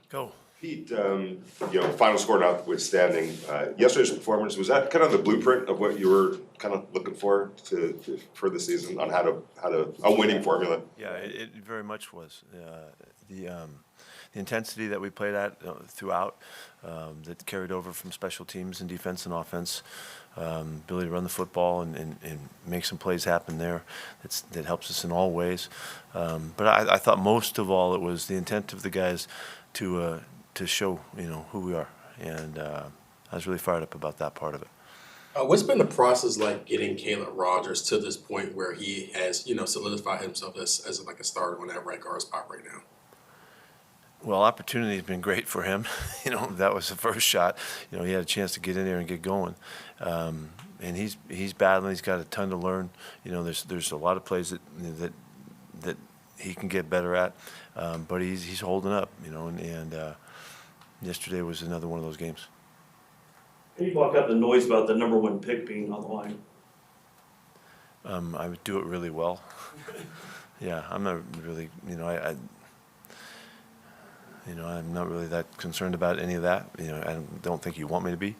Go. Pete, final score notwithstanding, yesterday's performance, was that kind of the blueprint of what you were kind of looking for for the season on how to a winning formula? Yeah, it very much was. The intensity that we played at throughout, that carried over from special teams and defense and offense, ability to run the football and make some plays happen there. That helps us in all ways. But I thought most of all it was the intent of the guys to show who we are, and I was really fired up about that part of it. What's been the process like getting Caleb Rogers to this point where he has, solidified himself as like a starter on that right guard spot right now? Well, opportunity has been great for him. That was the first shot. He had a chance to get in there and get going, and he's battling. He's got a ton to learn. There's a lot of plays that he can get better at, but he's holding up. And yesterday was another one of those games. How do you block out the noise about the number one pick being on the line? I would do it really well. Yeah, I'm not really, I'm not really that concerned about any of that. I don't think you want me to be.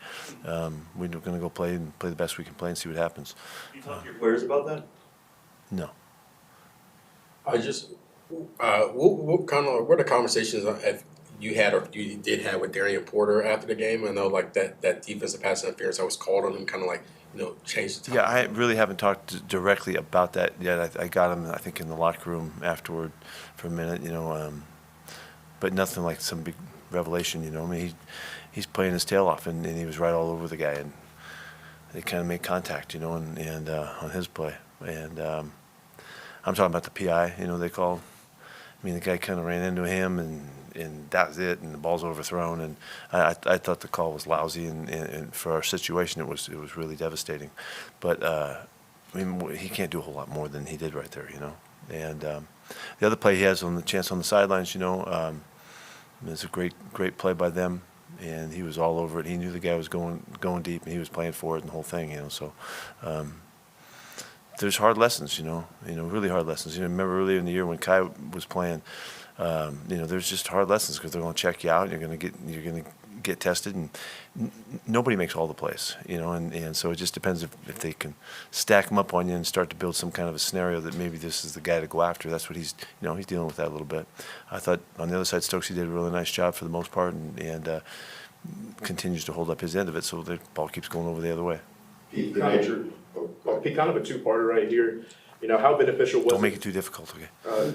We're going to go play the best we can play and see what happens. You talk to your players about that? No. What are the conversations have you had or you did have with Darian Porter after the game? I know like that defensive pass interference I was called on him, kind of like changed the time. Yeah, I really haven't talked directly about that yet. I got him, I think, in the locker room afterward for a minute, but nothing like some big revelation. I mean, he's playing his tail off, and he was right all over the guy, and they kind of made contact, and on his play. And I'm talking about the PI, they called. I mean, the guy kind of ran into him, and that was it, and the ball's overthrown. And I thought the call was lousy, and for our situation, it was really devastating. But I mean, he can't do a whole lot more than he did right there, And the other play he has on the chance on the sidelines, it's a great play by them, and he was all over it. He knew the guy was going deep, and he was playing for it and the whole thing, So. There's hard lessons, really hard lessons. Remember earlier in the year when Kai was playing, there's just hard lessons because they're going to check you out. You're going to get tested, and nobody makes all the plays, And so it just depends if they can stack them up on you and start to build some kind of a scenario that maybe this is the guy to go after. That's what he's dealing with that a little bit. I thought on the other side, Stokesy did a really nice job for the most part, and continues to hold up his end of it. So the ball keeps going over the other way. Pete, the nature. Pete, kind of a two-parter right here. How beneficial was Don't make it too difficult, okay?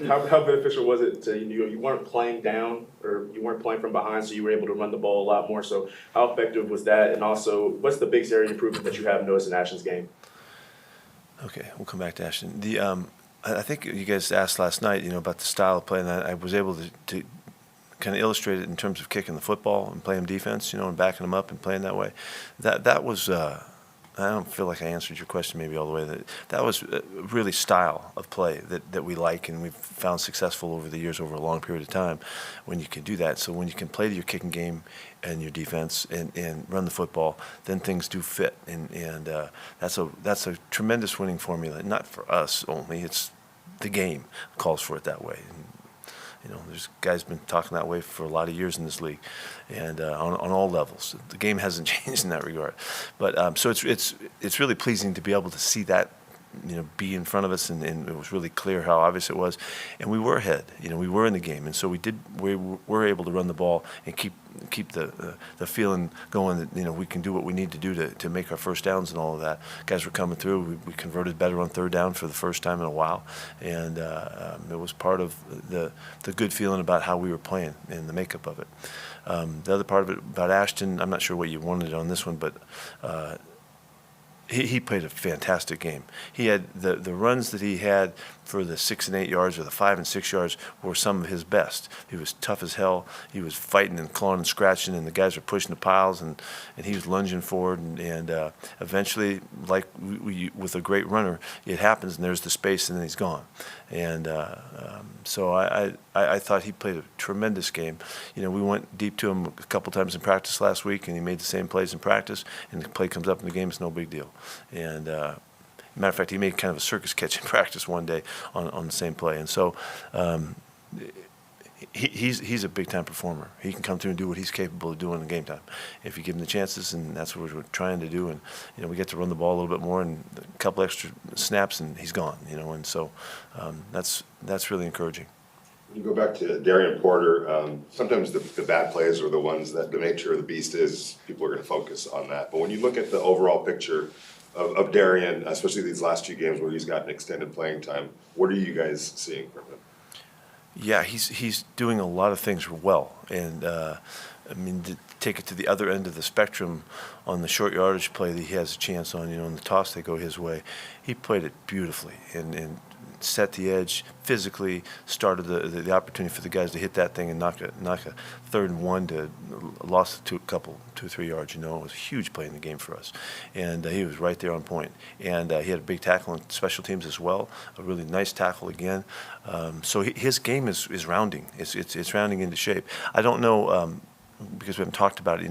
How beneficial was it to you weren't playing down or you weren't playing from behind, so you were able to run the ball a lot more. So how effective was that? And also, what's the biggest area of improvement that you have noticed in Ashton's game? Okay, we'll come back to Ashton. I think you guys asked last night, about the style of play, and I was able to kind of illustrate it in terms of kicking the football and playing defense, and backing them up and playing that way. That was. I don't feel like I answered your question maybe all the way. That was really style of play that we like, and we've found successful over the years over a long period of time when you can do that. So when you can play to your kicking game and your defense and run the football, then things do fit. And that's a tremendous winning formula, not for us only. It's the game calls for it that way. And, there's guys been talking that way for a lot of years in this league, and on all levels. The game hasn't changed in that regard, but so it's really pleasing to be able to see that, be in front of us, and it was really clear how obvious it was, and we were ahead. We were in the game, and so we were able to run the ball and keep the feeling going that we can do what we need to do to make our first downs and all of that. Guys were coming through. We converted better on third down for the first time in a while, and it was part of the good feeling about how we were playing and the makeup of it. The other part of it about Ashton, I'm not sure what you wanted on this one, but he played a fantastic game. He had the runs that he had for the 6 and 8 yards or the 5 and 6 yards were some of his best. He was tough as hell. He was fighting and clawing and scratching, and the guys were pushing the piles, and he was lunging forward. And eventually, like with a great runner, it happens, and there's the space, and then he's gone. And so I thought he played a tremendous game. We went deep to him a couple times in practice last week, and he made the same plays in practice, and the play comes up in the game, it's no big deal. And matter of fact, he made kind of a circus catch in practice one day on the same play. And so he's a big time performer. He can come through and do what he's capable of doing in game time if you give him the chances, and that's what we're trying to do. And we get to run the ball a little bit more and a couple extra snaps, and he's gone. And so that's really encouraging. You go back to Darian Porter. Sometimes the bad plays are the ones that the nature of the beast is. People are going to focus on that. But when you look at the overall picture of Darian, especially these last 2 games where he's gotten extended playing time, what are you guys seeing from him? Yeah, he's doing a lot of things well, and to take it to the other end of the spectrum, on the short yardage play that he has a chance on, in the toss they go his way, he played it beautifully and set the edge physically, started the opportunity for the guys to hit that thing and knock a 3rd and 1 to lost 2 or 3 yards. It was a huge play in the game for us, and he was right there on point. And he had a big tackle on special teams as well, a really nice tackle again. So his game is rounding. It's rounding into shape. I don't know because we haven't talked about it.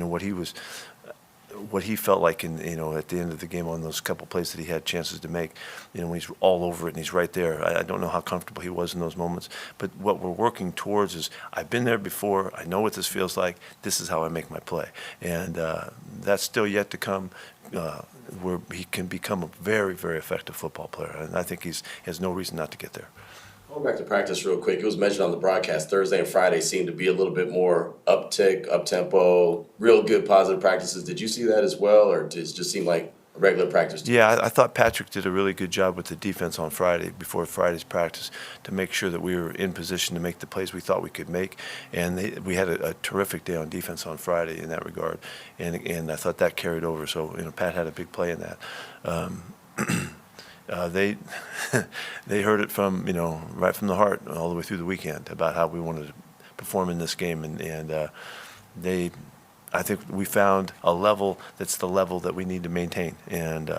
What he felt like at the end of the game on those couple plays that he had chances to make, when he's all over it and he's right there. I don't know how comfortable he was in those moments, but what we're working towards is, I've been there before, I know what this feels like, this is how I make my play. And that's still yet to come, where he can become a very, very effective football player. And I think he has no reason not to get there. Going back to practice real quick, it was mentioned on the broadcast Thursday and Friday seemed to be a little bit more uptick, up-tempo, real good positive practices. Did you see that as well, or did it just seem like a regular practice? Yeah, I thought Patrick did a really good job with the defense on Friday, before Friday's practice, to make sure that we were in position to make the plays we thought we could make. And we had a terrific day on defense on Friday in that regard. And I thought that carried over. So, Pat had a big play in that. They heard it from right from the heart all the way through the weekend about how we wanted to perform in this game, and I think we found a level that's the level that we need to maintain, and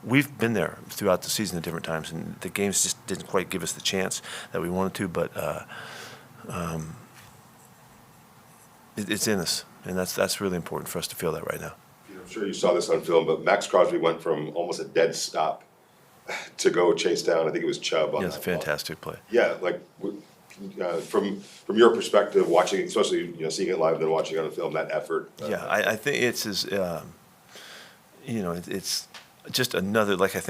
we've been there throughout the season at different times, and the games just didn't quite give us the chance that we wanted to, but it's in us, and that's really important for us to feel that right now. I'm sure you saw this on film, but Max Crosby went from almost a dead stop to go chase down, I think it was Chubb. Yeah, it's a fantastic play. Yeah, from your perspective, watching, especially seeing it live, then watching it on film, that effort. Yeah, I think it's it's just another, like I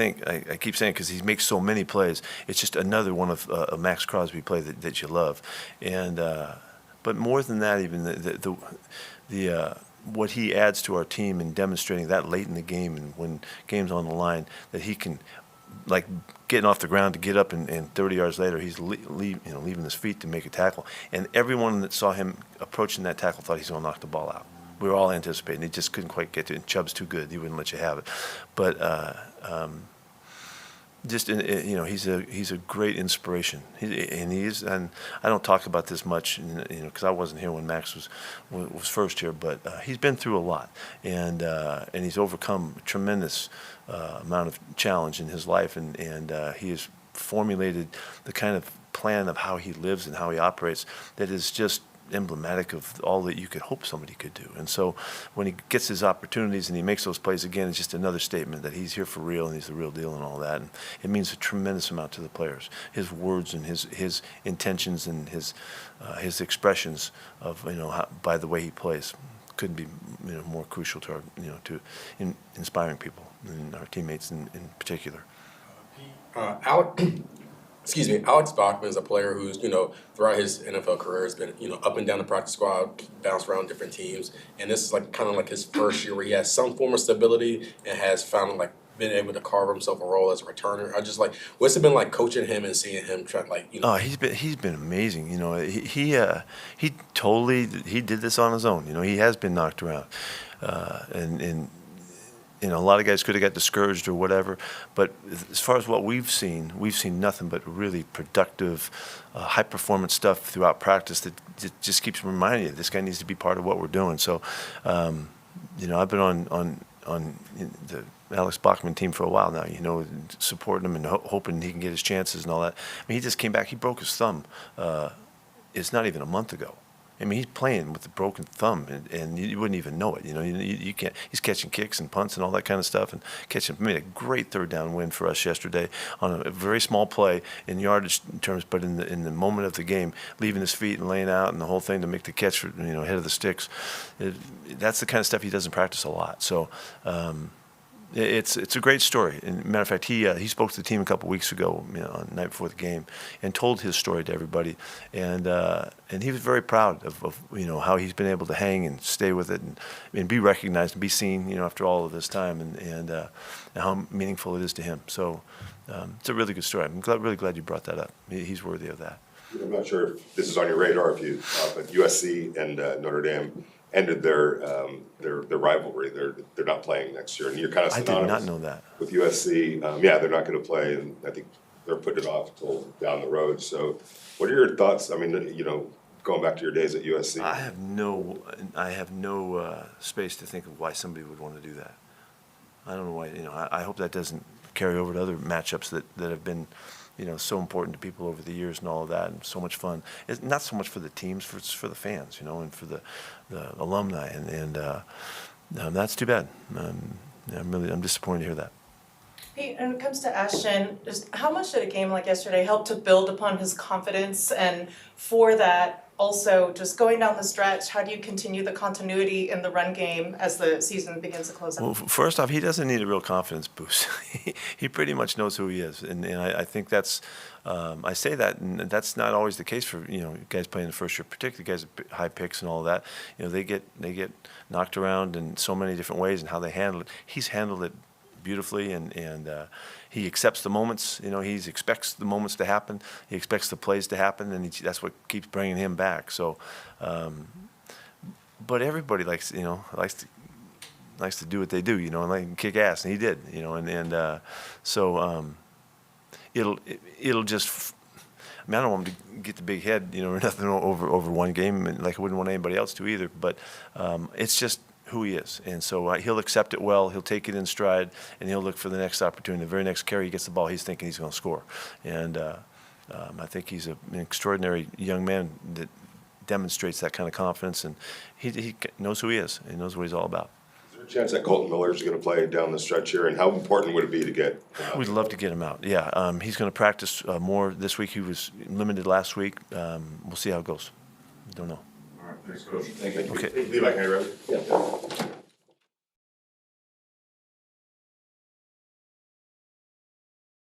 keep saying, because he makes so many plays, it's just another one of a Max Crosby play that you love, and but more than that, even the what he adds to our team in demonstrating that late in the game and when game's on the line, that he can, like getting off the ground to get up and 30 yards later he's leaving his feet to make a tackle, and everyone that saw him approaching that tackle thought he's going to knock the ball out. We were all anticipating, he just couldn't quite get to it, and Chubb's too good, he wouldn't let you have it. But he's a great inspiration, and I don't talk about this much, because I wasn't here when Max was first here, but he's been through a lot, and he's overcome a tremendous amount of challenge in his life, and he has formulated the kind of plan of how he lives and how he operates that is just emblematic of all that you could hope somebody could do. And so when he gets his opportunities and he makes those plays again, it's just another statement that he's here for real and he's the real deal and all that. And it means a tremendous amount to the players. His words and his intentions and his expressions of by the way he plays couldn't be more crucial to our inspiring people and our teammates in particular. Alex Bachmann is a player who's, throughout his NFL career has been, up and down the practice squad, bounced around different teams. And this is kind of his first year where he has some form of stability and has found been able to carve himself a role as a returner. I just what's it been like coaching him and seeing him try Oh, he's been amazing. He did this on his own. He has been knocked around, and a lot of guys could have got discouraged or whatever, but as far as what we've seen nothing but really productive, high-performance stuff throughout practice that just keeps reminding you this guy needs to be part of what we're doing. So, I've been on the Alex Bachmann team for a while now, supporting him and hoping he can get his chances and all that. I mean, he just came back. He broke his thumb. It's not even a month ago. I mean, he's playing with a broken thumb, and you wouldn't even know it. You can't. He's catching kicks and punts and all that kind of stuff, and made a great third down win for us yesterday on a very small play in yardage terms, but in the moment of the game, leaving his feet and laying out and the whole thing to make the catch, ahead of the sticks. That's the kind of stuff he doesn't practice a lot. So. It's a great story. And matter of fact, he spoke to the team a couple weeks ago, on the night before the game, and told his story to everybody. And he was very proud of how he's been able to hang and stay with it and be recognized and be seen, after all of this time, and how meaningful it is to him. So it's a really good story. I'm really glad you brought that up. He's worthy of that. I'm not sure if this is on your radar, but USC and Notre Dame ended their rivalry. They're not playing next year, and you're kind of synonymous. I did not know that. With USC. They're not going to play, and I think they're putting it off till down the road. So, what are your thoughts? I mean, going back to your days at USC. I have no space to think of why somebody would want to do that. I don't know why. I hope that doesn't carry over to other matchups that have been, so important to people over the years and all of that, and so much fun. It's not so much for the teams, it's for the fans, and for the alumni, and that's too bad. I'm disappointed to hear that. Pete, when it comes to Ashton, just how much did a game like yesterday help to build upon his confidence? And for that, also, just going down the stretch, how do you continue the continuity in the run game as the season begins to close out? Well, first off, he doesn't need a real confidence boost. He pretty much knows who he is, and I think that's. I say that, and that's not always the case for guys playing the first year, particularly guys with high picks and all of that. They get knocked around in so many different ways, and how they handle it. He's handled it beautifully, and he accepts the moments. He expects the moments to happen. He expects the plays to happen, and that's what keeps bringing him back. So, but everybody likes to do what they do, and like kick ass, and he did, so it'll just. I mean, I don't want him to get the big head, or nothing over one game, and like I wouldn't want anybody else to either. But it's just who he is, and so he'll accept it well. He'll take it in stride, and he'll look for the next opportunity. The very next carry he gets the ball, he's thinking he's going to score, and I think he's an extraordinary young man that demonstrates that kind of confidence, and he knows who he is. He knows what he's all about. Is there a chance that Colton Miller is going to play down the stretch here, and how important would it be to get? We'd love to get him out. Yeah, he's going to practice more this week. He was limited last week. We'll see how it goes. Don't know. All right, thanks, Coach. Thank you. Okay. Levi, can I grab it? Yeah.